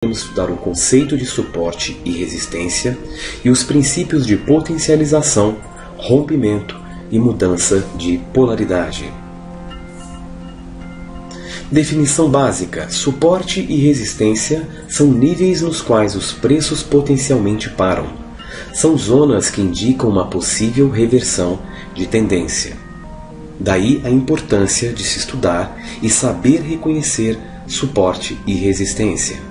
Vamos estudar o conceito de suporte e resistência e os princípios de potencialização, rompimento e mudança de polaridade. Definição básica: suporte e resistência são níveis nos quais os preços potencialmente param. São zonas que indicam uma possível reversão de tendência. Daí a importância de se estudar e saber reconhecer suporte e resistência.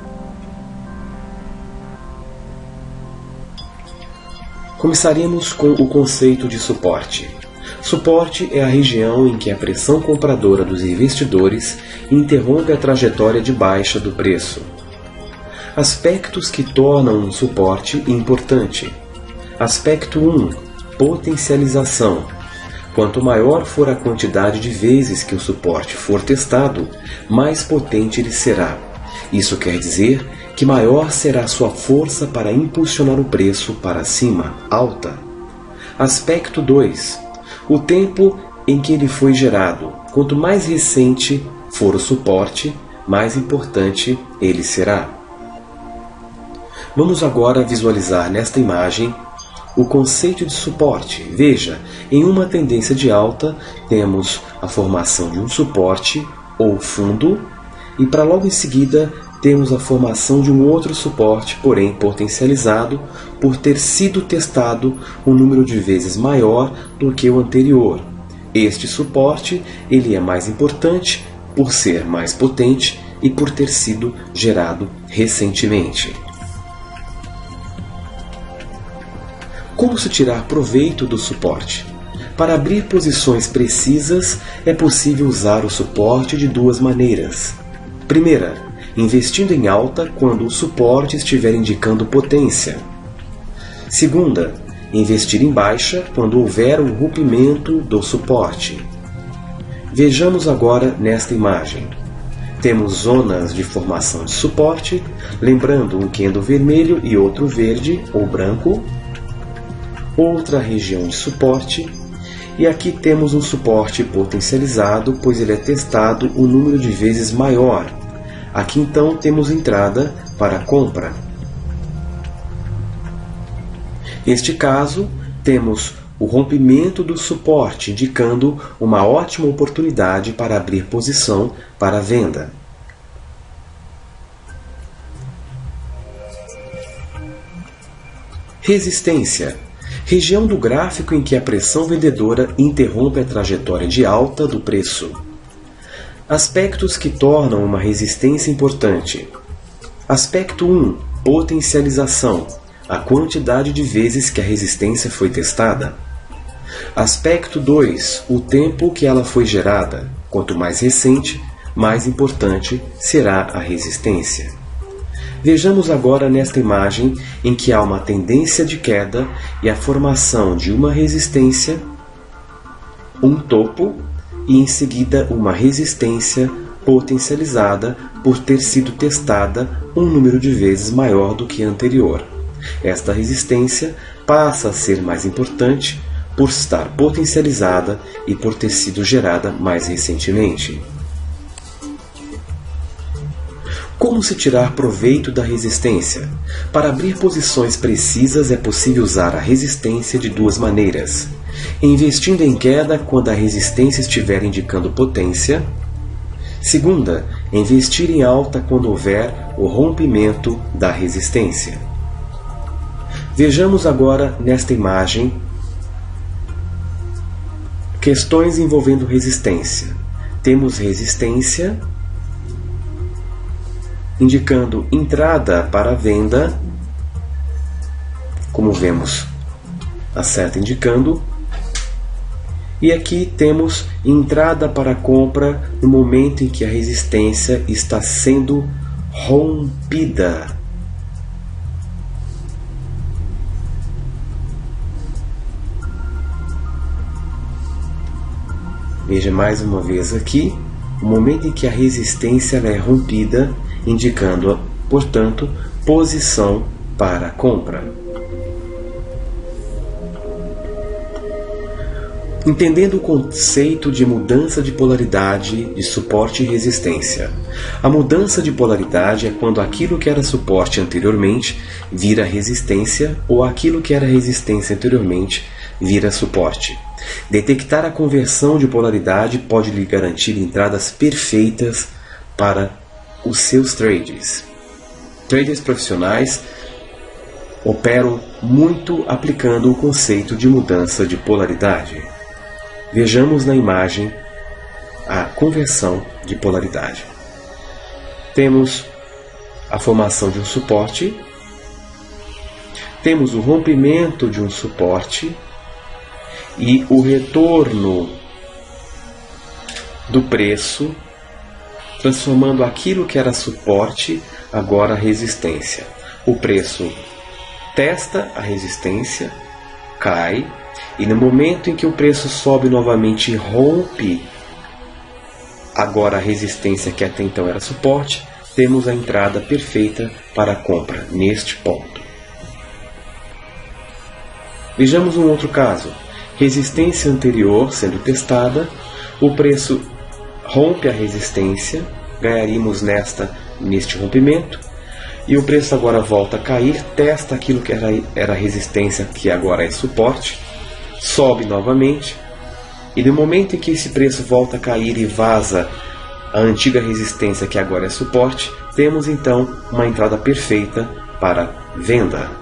Começaremos com o conceito de suporte. Suporte é a região em que a pressão compradora dos investidores interrompe a trajetória de baixa do preço. Aspectos que tornam um suporte importante. Aspecto 1. Potencialização. Quanto maior for a quantidade de vezes que o suporte for testado, mais potente ele será. Isso quer dizer que maior será sua força para impulsionar o preço para cima, alta. Aspecto 2. O tempo em que ele foi gerado. Quanto mais recente for o suporte, mais importante ele será. Vamos agora visualizar nesta imagem o conceito de suporte. Veja, em uma tendência de alta, temos a formação de um suporte ou fundo, e para logo em seguida temos a formação de um outro suporte, porém potencializado, por ter sido testado um número de vezes maior do que o anterior. Este suporte ele é mais importante por ser mais potente e por ter sido gerado recentemente. Como se tirar proveito do suporte? Para abrir posições precisas, é possível usar o suporte de duas maneiras. Primeira, investindo em alta quando o suporte estiver indicando potência. Segunda, investir em baixa quando houver um rompimento do suporte. Vejamos agora nesta imagem. Temos zonas de formação de suporte, lembrando um candle vermelho e outro verde ou branco. Outra região de suporte, e aqui temos um suporte potencializado, pois ele é testado um número de vezes maior. Aqui então temos entrada para compra. Neste caso, temos o rompimento do suporte, indicando uma ótima oportunidade para abrir posição para venda. Resistência. Região do gráfico em que a pressão vendedora interrompe a trajetória de alta do preço. Aspectos que tornam uma resistência importante. Aspecto 1. Potencialização. A quantidade de vezes que a resistência foi testada. Aspecto 2. O tempo que ela foi gerada. Quanto mais recente, mais importante será a resistência. Vejamos agora nesta imagem em que há uma tendência de queda e a formação de uma resistência, um topo e em seguida uma resistência potencializada por ter sido testada um número de vezes maior do que a anterior. Esta resistência passa a ser mais importante por estar potencializada e por ter sido gerada mais recentemente. Como se tirar proveito da resistência? Para abrir posições precisas é possível usar a resistência de duas maneiras. Investindo em queda quando a resistência estiver indicando potência. Segunda, investir em alta quando houver o rompimento da resistência. Vejamos agora nesta imagem questões envolvendo resistência. Temos resistência indicando entrada para venda, como vemos a seta indicando, e aqui temos entrada para compra no momento em que a resistência está sendo rompida. Veja mais uma vez aqui, o momento em que a resistência é rompida, indicando, portanto, posição para compra. Entendendo o conceito de mudança de polaridade de suporte e resistência. A mudança de polaridade é quando aquilo que era suporte anteriormente vira resistência ou aquilo que era resistência anteriormente vira suporte. Detectar a conversão de polaridade pode lhe garantir entradas perfeitas para os seus trades. Traders profissionais operam muito aplicando o conceito de mudança de polaridade. Vejamos na imagem a conversão de polaridade. Temos a formação de um suporte, temos o rompimento de um suporte e o retorno do preço, transformando aquilo que era suporte agora resistência. O preço testa a resistência, cai, e no momento em que o preço sobe novamente e rompe agora a resistência que até então era suporte, temos a entrada perfeita para a compra neste ponto. Vejamos um outro caso. Resistência anterior sendo testada, o preço rompe a resistência, ganharíamos neste rompimento, e o preço agora volta a cair, testa aquilo que era resistência, que agora é suporte, sobe novamente, e no momento em que esse preço volta a cair e vaza a antiga resistência, que agora é suporte, temos então uma entrada perfeita para venda.